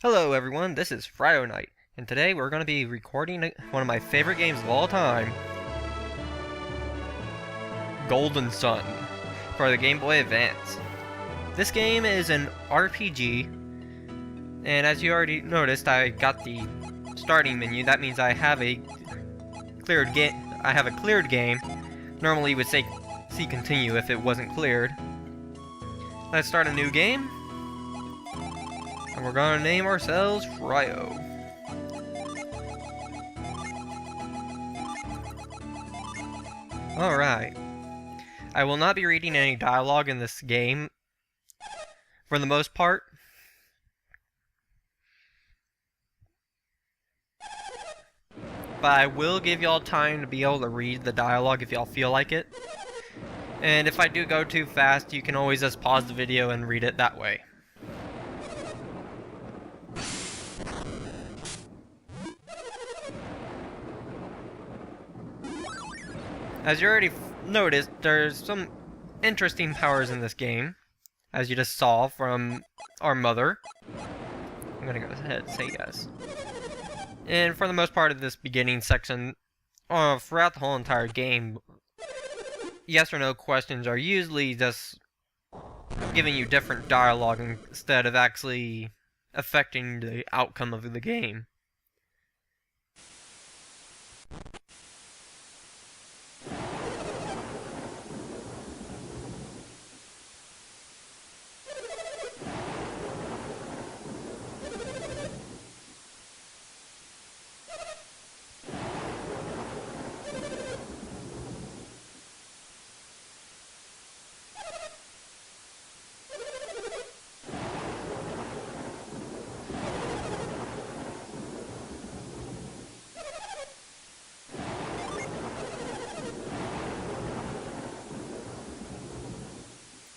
Hello everyone, this is FryoKnight, and today we're going to be recording one of my favorite games of all time, Golden Sun, for the Game Boy Advance. This game is an RPG, and as you already noticed, I got the starting menu. That means I have a cleared game. Normally you would say see continue if it wasn't cleared. Let's start a new game. And we're gonna name ourselves Fryo. Alright. I will not be reading any dialogue in this game, for the most part. But I will give y'all time to be able to read the dialogue if y'all feel like it. And if I do go too fast, you can always just pause the video and read it that way. As you already noticed, there's some interesting powers in this game, as you just saw from our mother. I'm gonna go ahead and say yes. And for the most part of this beginning section, throughout the whole entire game, yes or no questions are usually just giving you different dialogue instead of actually affecting the outcome of the game.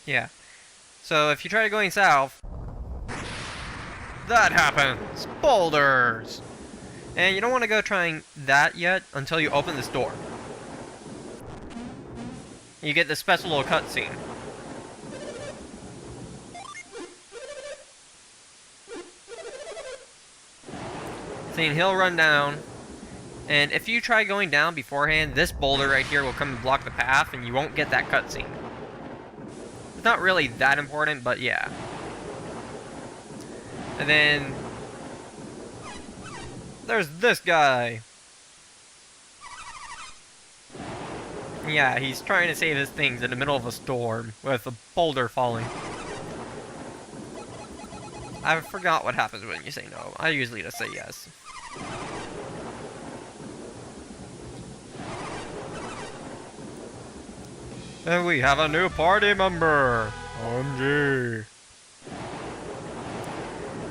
Yeah. So if you try going south, that happens! Boulders! And you don't want to go trying that yet until you open this door. You get this special little cutscene. Seeing he'll run down, and if you try going down beforehand, this boulder right here will come and block the path, and you won't get that cutscene. It's not really that important, but yeah. And then there's this guy. Yeah, he's trying to save his things in the middle of a storm with a boulder falling. I forgot what happens when you say no. I usually just say yes. And we have a new party member! OMG!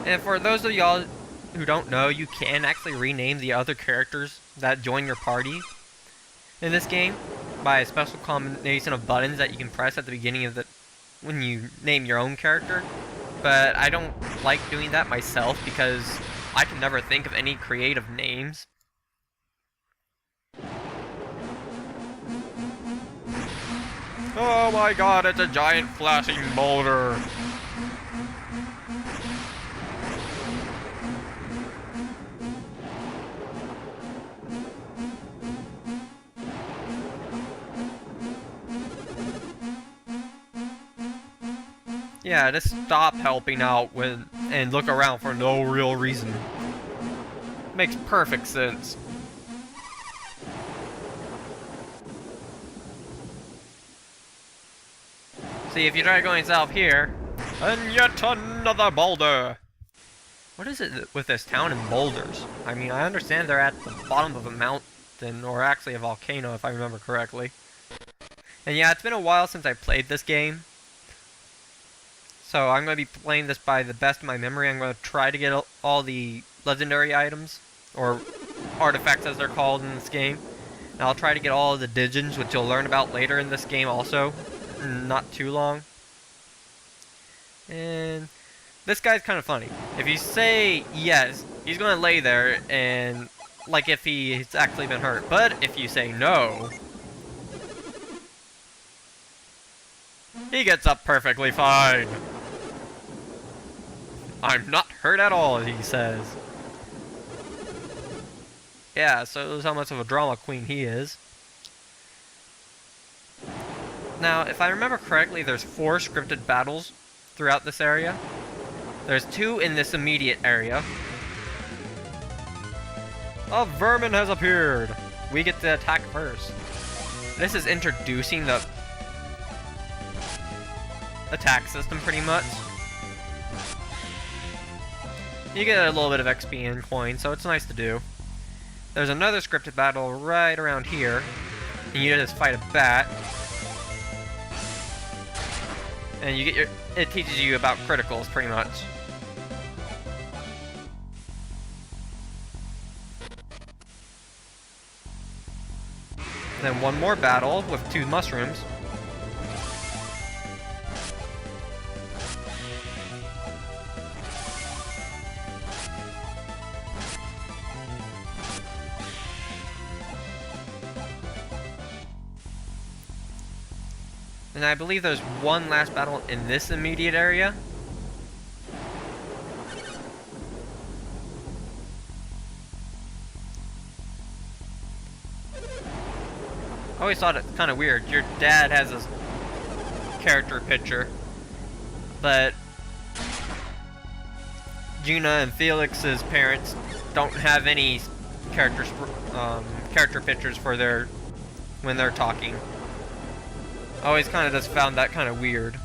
And for those of y'all who don't know, you can actually rename the other characters that join your party in this game by a special combination of buttons that you can press at the beginning of when you name your own character. But I don't like doing that myself because I can never think of any creative names. Oh my god, it's a giant flashing boulder! Yeah, just stop helping out and look around for no real reason. Makes perfect sense. See, if you try going south here, and yet another boulder! What is it with this town and boulders? I mean, I understand they're at the bottom of a mountain, or actually a volcano if I remember correctly. And yeah, it's been a while since I played this game. So I'm going to be playing this by the best of my memory. I'm going to try to get all the legendary items, or artifacts as they're called in this game. And I'll try to get all of the digins, which you'll learn about later in this game also. Not too long. And this guy's kind of funny. If you say yes, he's going to lay there and like if he's actually been hurt. But if you say no, he gets up perfectly fine. I'm not hurt at all, he says. Yeah, so that's how much of a drama queen he is. Now, if I remember correctly, there's 4 scripted battles throughout this area. There's 2 in this immediate area. A vermin has appeared! We get to attack first. This is introducing the attack system, pretty much. You get a little bit of XP and coins, so it's nice to do. There's another scripted battle right around here, and you just fight a bat. And you get it teaches you about criticals, pretty much. Then one more battle with 2 mushrooms. And I believe there's one last battle in this immediate area. I always thought it kind of weird. Your dad has a character picture, but Gina and Felix's parents don't have any character pictures for when they're talking. I always kind of just found that kind of weird.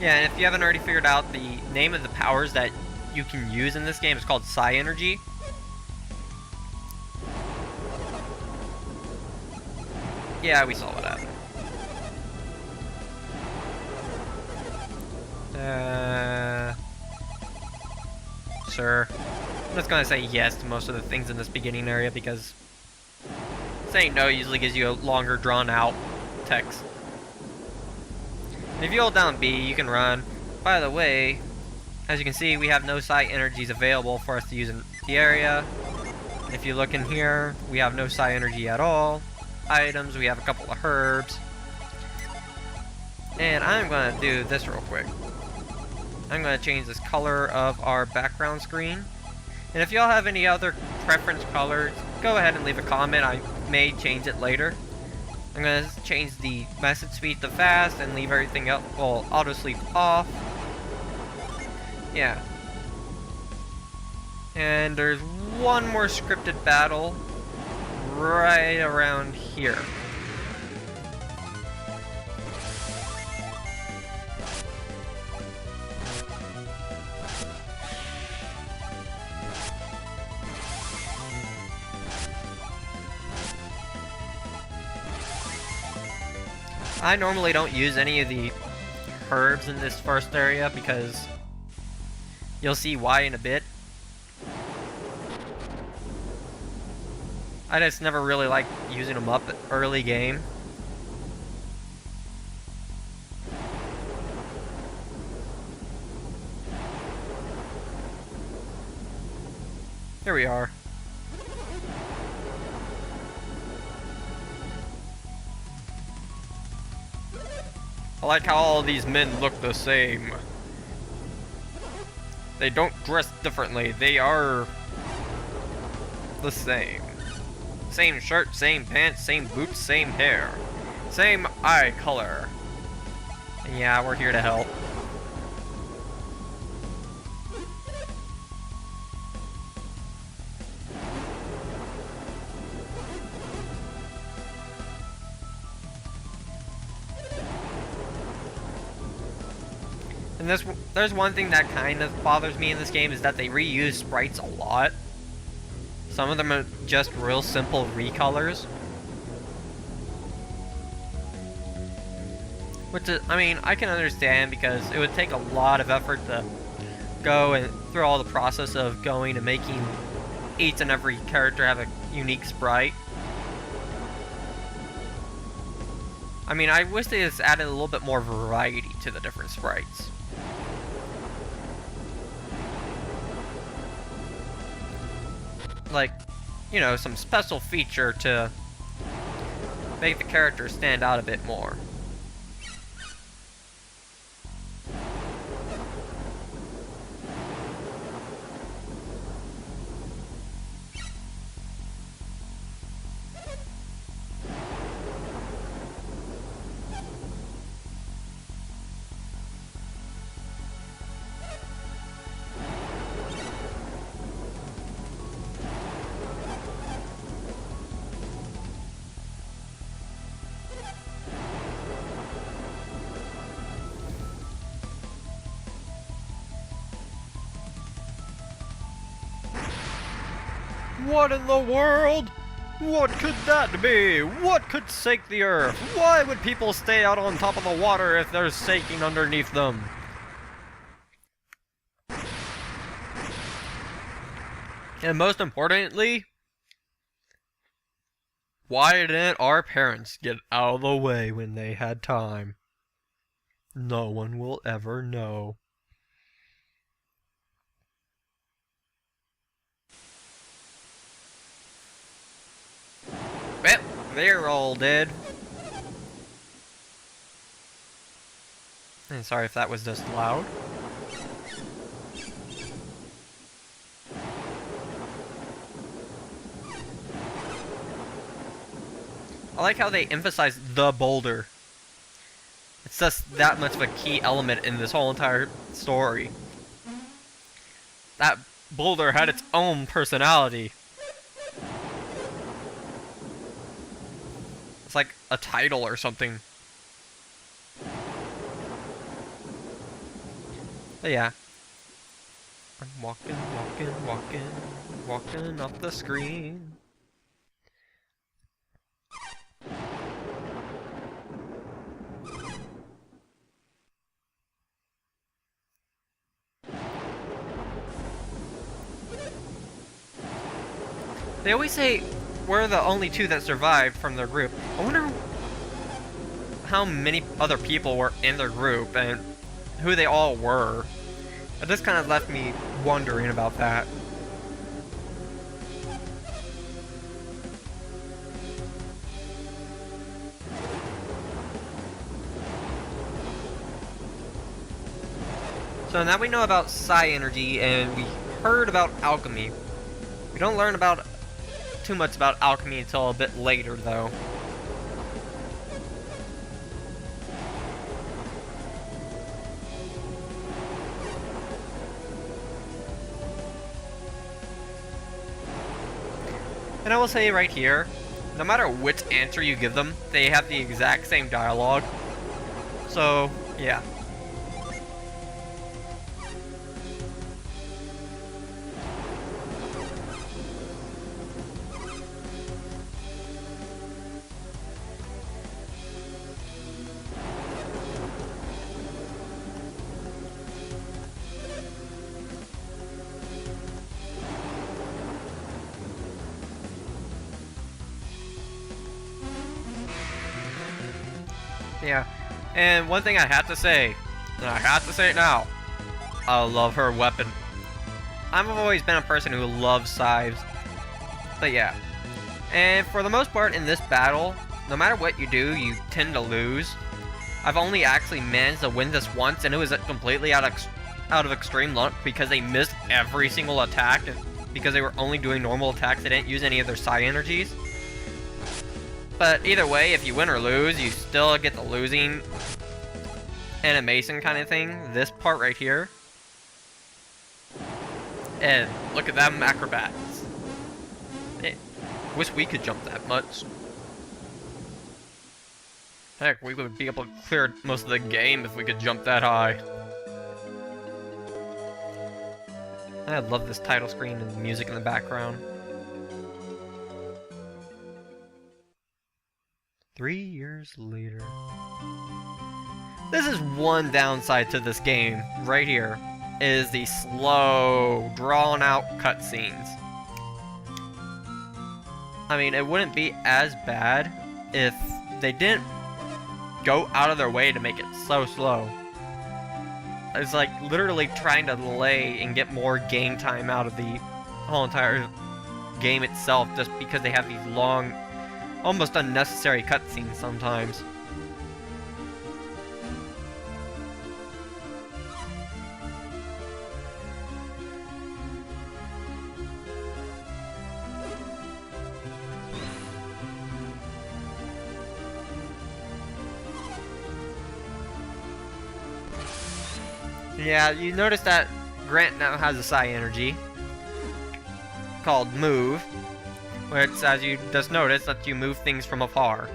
Yeah, and if you haven't already figured out, the name of the powers that you can use in this game is called Psi Energy. Yeah, we saw what happened. Sir. I'm just gonna say yes to most of the things in this beginning area because saying no usually gives you a longer drawn out text. If you hold down B, you can run. By the way, as you can see, we have no Psi energies available for us to use in the area. If you look in here, we have no Psi energy at all. Items, we have a couple of herbs. And I'm going to do this real quick. I'm going to change this color of our background screen. And if y'all have any other preference colors, go ahead and leave a comment. I may change it later. I'm going to change the message speed to fast and leave everything else, well, auto sleep off. Yeah. And there's one more scripted battle right around here. I normally don't use any of the herbs in this first area because you'll see why in a bit. I just never really like using them up early game. Here we are. I like how all these men look the same. They don't dress differently, they are the same. Same shirt, same pants, same boots, same hair. Same eye color. And yeah, we're here to help. And And there's one thing that kind of bothers me in this game is that they reuse sprites a lot. Some of them are just real simple recolors. Which is, I mean, I can understand because it would take a lot of effort to go and through all the process of going and making each and every character have a unique sprite. I mean, I wish they just added a little bit more variety to the different sprites. Like, you know, some special feature to make the characters stand out a bit more. What in the world? What could that be? What could shake the earth? Why would people stay out on top of the water if there's shaking underneath them? And most importantly, why didn't our parents get out of the way when they had time? No one will ever know. Well, they're all dead. And sorry if that was just loud. I like how they emphasize the boulder. It's just that much of a key element in this whole entire story. That boulder had its own personality. It's like a title or something. But yeah. I'm walking off the screen. They always say we're the only two that survived from their group. I wonder how many other people were in their group and who they all were. It just kind of left me wondering about that. So now we know about psi energy and we heard about alchemy. We don't learn about too much about alchemy until a bit later, though. And I will say right here, no matter which answer you give them, they have the exact same dialogue. So, yeah. Yeah, and one thing I have to say, and I have to say it now, I love her weapon. I've always been a person who loves scythes, but yeah. And for the most part in this battle, no matter what you do, you tend to lose. I've only actually managed to win this once, and it was completely out of extreme luck because they missed every single attack, because they were only doing normal attacks. They didn't use any of their psi energies. But either way, if you win or lose, you still get the losing animation kind of thing. This part right here. And look at them acrobats. Man, wish we could jump that much. Heck, we would be able to clear most of the game if we could jump that high. I love this title screen and the music in the background. 3 years later. This is one downside to this game, right here, is the slow, drawn-out cutscenes. I mean, it wouldn't be as bad if they didn't go out of their way to make it so slow. It's like literally trying to delay and get more game time out of the whole entire game itself just because they have these long, almost unnecessary cutscenes sometimes. Yeah, you notice that Grant now has a psi energy called Move, which, as you just noticed, lets you move things from afar.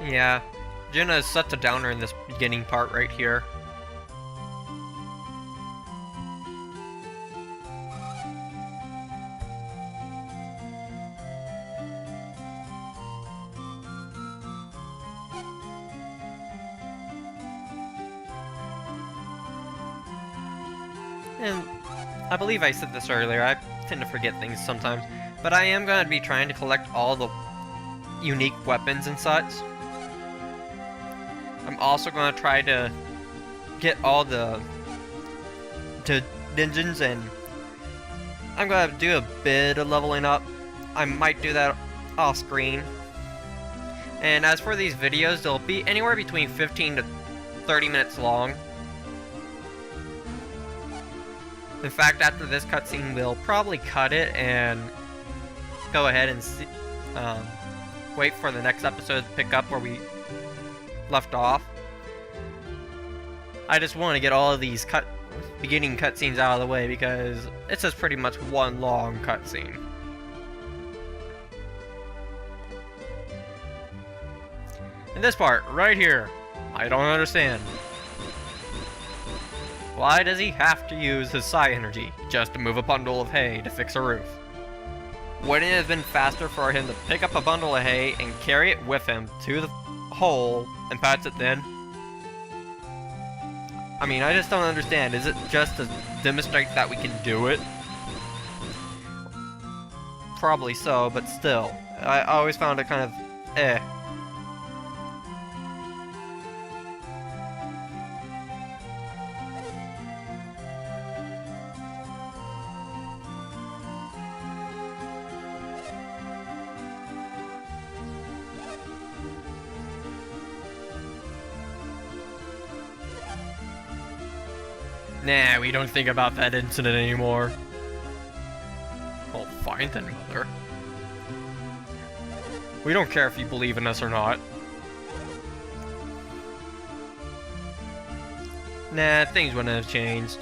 Yeah, Jenna is such a downer in this beginning part right here. And I believe I said this earlier, I tend to forget things sometimes, but I am going to be trying to collect all the unique weapons and such. I'm also going to try to get all the dungeons, and I'm going to do a bit of leveling up. I might do that off screen. And as for these videos, they'll be anywhere between 15 to 30 minutes long. In fact, after this cutscene, we'll probably cut it and go ahead and see, wait for the next episode to pick up where we left off. I just want to get all of these beginning cutscenes out of the way because it's just pretty much one long cutscene. And this part, right here, I don't understand. Why does he have to use his psi energy just to move a bundle of hay to fix a roof? Wouldn't it have been faster for him to pick up a bundle of hay and carry it with him to the hole and patch it then? I mean, I just don't understand. Is it just to demonstrate that we can do it? Probably so, but still. I always found it kind of eh. Nah, we don't think about that incident anymore. Well, fine then, Mother. We don't care if you believe in us or not. Nah, things wouldn't have changed.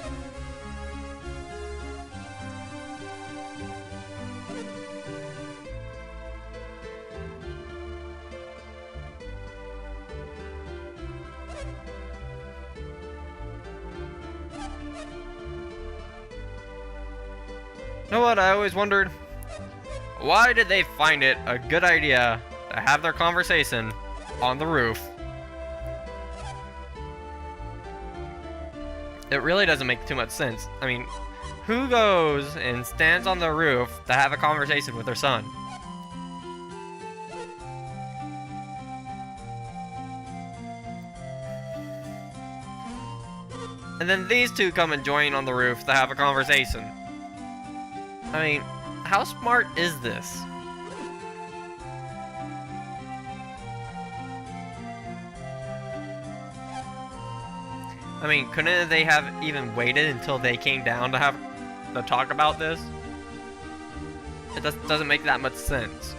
You know what, I always wondered? Why did they find it a good idea to have their conversation on the roof? It really doesn't make too much sense. I mean, who goes and stands on the roof to have a conversation with their son? And then these two come and join on the roof to have a conversation. I mean, how smart is this? I mean, couldn't they have even waited until they came down to talk about this? It just doesn't make that much sense.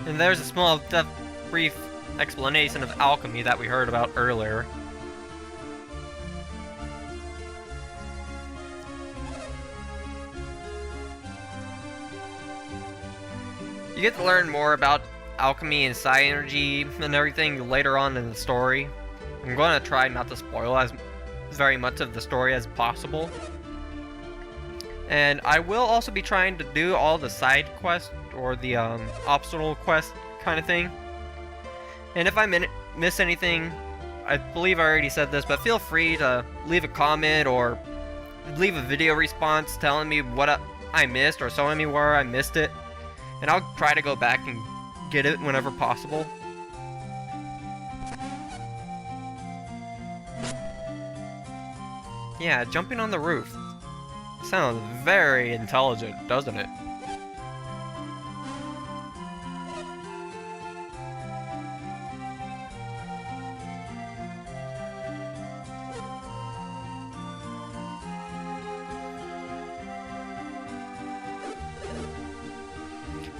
And there's a small, brief explanation of alchemy that we heard about earlier. You get to learn more about alchemy and psi energy and everything later on in the story. I'm going to try not to spoil as very much of the story as possible. And I will also be trying to do all the side quests, or the optional quest kind of thing. And if I miss anything, I believe I already said this, but feel free to leave a comment or leave a video response telling me what I missed, or showing me where I missed it. And I'll try to go back and get it whenever possible. Yeah, jumping on the roof. Sounds very intelligent, doesn't it?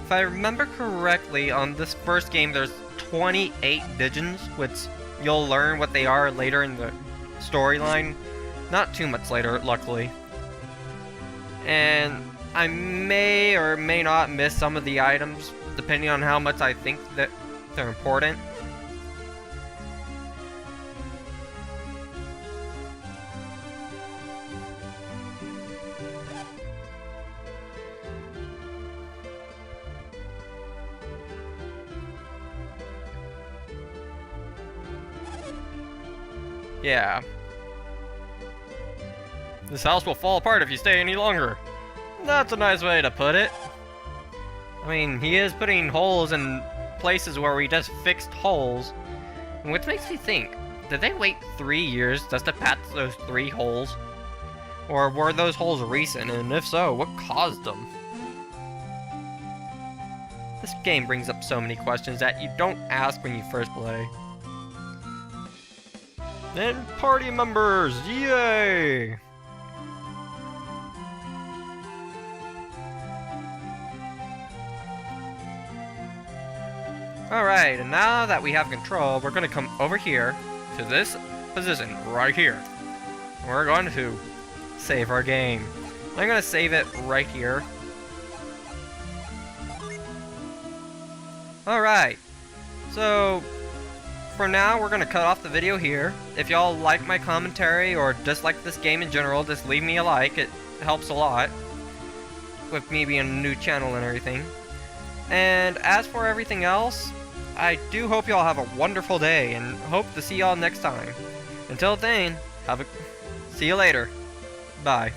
If I remember correctly, on this first game there's 28 Digins, which you'll learn what they are later in the storyline. Not too much later, luckily. And I may or may not miss some of the items, depending on how much I think that they're important. Yeah. This house will fall apart if you stay any longer. That's a nice way to put it. I mean, he is putting holes in places where we just fixed holes. Which makes me think, did they wait 3 years just to patch those 3 holes? Or were those holes recent, and if so, what caused them? This game brings up so many questions that you don't ask when you first play. And party members, yay! Alright, and now that we have control, we're going to come over here to this position right here. We're going to save our game. I'm going to save it right here. Alright, so for now we're going to cut off the video here. If y'all like my commentary or dislike this game in general, just leave me a like. It helps a lot with me being a new channel and everything. And as for everything else, I do hope y'all have a wonderful day and hope to see y'all next time. Until then, see you later. Bye.